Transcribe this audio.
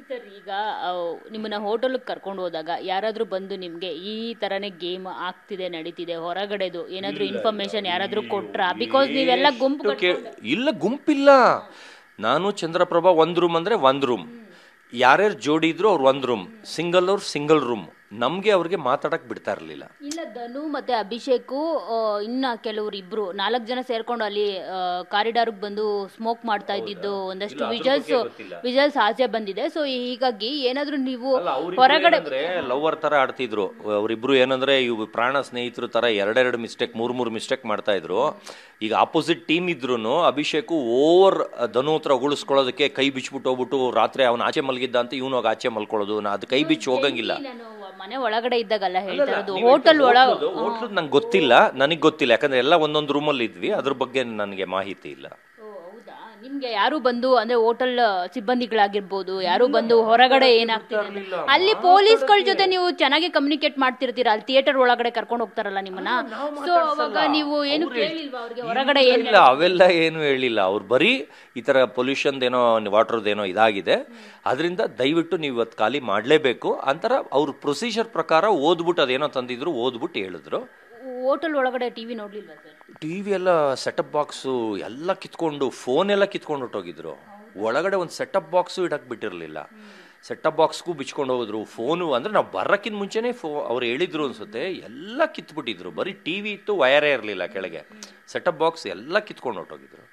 Sir ಈಗ ನಿಮ್ಮನ್ನ ಹೋಟೆಲ್ಗೆ ಕರ್ಕೊಂಡು ಹೋದಾಗ ಯಾರಾದರೂ ಬಂದು ನಿಮಗೆ ಈ ಥರನೇ ಗೇಮ್ ಆಗ್ತಿದೆ ನಡೀತಿದೆ ಹೊರಗಡೆದು ಏನಾದರೂ ಇನ್ಫಾರ್ಮೇಶನ್ ಯಾರಾದರೂ ಕೊಟ್ರಾ? ಬಿಕಾಸ್ ನೀವೆಲ್ಲ ಗುಂಪು ಇಲ್ಲ, ಗುಂಪಿಲ್ಲ. ನಾನು ಚಂದ್ರಪ್ರಭಾ ಒಂದು ರೂಮ್ ಅಂದರೆ ಒಂದು ರೂಮ್, ಯಾರ್ಯಾರು ಜೋಡಿ ಇದ್ರು ಅವ್ರು ಒಂದು ರೂಮ್, ಸಿಂಗಲ್ ಅವ್ರು ಸಿಂಗಲ್ ರೂಮ್. ನಮಗೆ ಅವ್ರಿಗೆ ಮಾತಾಡಕ್ ಬಿಡ್ತಾ ಇರಲಿಲ್ಲ. ಇಲ್ಲ, ಧನು ಮತ್ತೆ ಅಭಿಷೇಕು ಇನ್ನ ಕೆಲವರು ಇಬ್ರು 4 ಜನ ಸೇರ್ಕೊಂಡು ಅಲ್ಲಿ ಕಾರಿಡಾರ್ಗೆ ಬಂದು ಸ್ಮೋಕ್ ಮಾಡ್ತಾ ಇದ್ದಿದ್ದು ಒಂದಷ್ಟು ವಿಜುವಲ್ಸ್ ಆಚೆ ಬಂದಿದೆ. ಸೊ ಹೀಗಾಗಿ ಏನಾದ್ರೂ ನೀವು ಹೊರಗಡೆ ಲವರ್ ತರ ಆಡ್ತಿದ್ರು ಅವರಿಬ್ರು, ಏನಂದ್ರೆ ಇವು ಪ್ರಾಣ ಸ್ನೇಹಿತರು ತರ ಎರಡೆರಡು ಮಿಸ್ಟೇಕ್, ಮೂರ್ ಮಿಸ್ಟೇಕ್ ಮಾಡ್ತಾ ಇದ್ರು. ಈಗ ಆಪೋಸಿಟ್ ಟೀಮ್ ಇದ್ರು ಅಭಿಷೇಕು ಓವರ್ ಧನು ಹತ್ರ ಉಳಿಸ್ಕೊಳ್ಳೋದಕ್ಕೆ ಕೈ ಬಿಚ್ಬಿಟ್ಟು ಹೋಗ್ಬಿಟ್ಟು ರಾತ್ರಿ ಅವನ ಆಚೆ ಮಲಗಿದ್ದ ಅಂತ ಇವನು ಹೋಗಿ ಆಚೆ ಮಲ್ಕೊಳ್ಳೋದು. ಅದು ಕೈ ಬಿಚ್ಚಿ ಹೋಗಂಗಿಲ್ಲ. ಮನೆ ಒಳಗಡೆ ಇದ್ದಾಗಲ್ಲ ಹೇಳ್ತಾ ಇರೋದು, ಹೋಟೆಲ್ ಹೋಟ್ಲದ್ ನಂಗೆ ಗೊತ್ತಿಲ್ಲ, ನನಗೆ ಗೊತ್ತಿಲ್ಲ, ಯಾಕಂದ್ರೆ ಎಲ್ಲ ಒಂದೊಂದು ರೂಮಲ್ಲಿ ಇದ್ವಿ, ಅದ್ರ ಬಗ್ಗೆ ನನಗೆ ಮಾಹಿತಿ ಇಲ್ಲ. ನಿಮ್ಗೆ ಯಾರು ಬಂದು ಅಂದ್ರೆ ಹೋಟೆಲ್ ಸಿಬ್ಬಂದಿಗಳಾಗಿರ್ಬೋದು ಯಾರು ಬಂದು ಹೊರಗಡೆ ಏನಾಗ್ತಿದೆ ಅಲ್ಲಿ ಪೊಲೀಸ್ಗಳ ಜೊತೆ ನೀವು ಚೆನ್ನಾಗಿ ಕಮ್ಯುನಿಕೇಟ್ ಮಾಡ್ತಿರ್ತೀರಾ, ಅಲ್ಲಿ ಥಿಯೇಟರ್ ಒಳಗಡೆ ಕರ್ಕೊಂಡು ಹೋಗ್ತಾರಲ್ಲ ನಿಮ್ಮನ್ನ, ಸೊ ಅವಾಗ ನೀವು ಏನು ಕೇಳಿಲ್ವಾ ಅವ್ರಿಗೆ ಹೊರಗಡೆ ಇಲ್ಲ? ಅವೆಲ್ಲ ಏನು ಹೇಳಿಲ್ಲ. ಅವ್ರು ಬರೀ ಈ ತರ ಪೊಲ್ಯೂಷನ್ ಏನೋ ವಾಟರ್ದೇನೋ ಇದಾಗಿದೆ, ಅದರಿಂದ ದಯವಿಟ್ಟು ನೀವು ಇವತ್ತು ಖಾಲಿ ಮಾಡಲೇಬೇಕು ಅಂತಾರ ಅವ್ರ ಪ್ರೊಸೀಜರ್ ಪ್ರಕಾರ ಓದ್ಬಿಟ್ಟು ಅದೇನೋ ತಂದಿದ್ರು, ಓದ್ಬಿಟ್ಟು ಹೇಳಿದ್ರು. ಹೋಟೆಲ್ ಒಳಗಡೆ ಟಿವಿ ನೋಡ್ಲಿಲ್ವಾ ಸರ್? ಟಿವಿ ಎಲ್ಲ ಸೆಟಪ್ ಬಾಕ್ಸು ಎಲ್ಲ ಕಿತ್ಕೊಂಡು, ಫೋನ್ ಎಲ್ಲ ಕಿತ್ಕೊಂಡು ಹೊಟ್ಟೋಗಿದ್ರು. ಒಳಗಡೆ ಒಂದು ಸೆಟಪ್ ಬಾಕ್ಸು ಇಡಕ್ ಬಿಟ್ಟಿರಲಿಲ್ಲ. ಸೆಟಪ್ ಬಾಕ್ಸ್ಗೂ ಬಿಚ್ಕೊಂಡು ಹೋದ್ರು. ಫೋನು ಅಂದ್ರೆ ನಾವು ಬರೋಕ್ಕಿಂತ ಮುಂಚೆನೇ ಅವ್ರು ಹೇಳಿದ್ರು ಅನ್ಸುತ್ತೆ, ಎಲ್ಲ ಕಿತ್ಬಿಟ್ಟಿದ್ರು. ಬರೀ ಟಿವಿ ಇತ್ತು, ವಯರೇ ಇರಲಿಲ್ಲ ಕೆಳಗೆ. ಸೆಟಪ್ ಬಾಕ್ಸ್ ಎಲ್ಲ ಕಿತ್ಕೊಂಡು ಹೊಟ್ಟೋಗಿದ್ರು.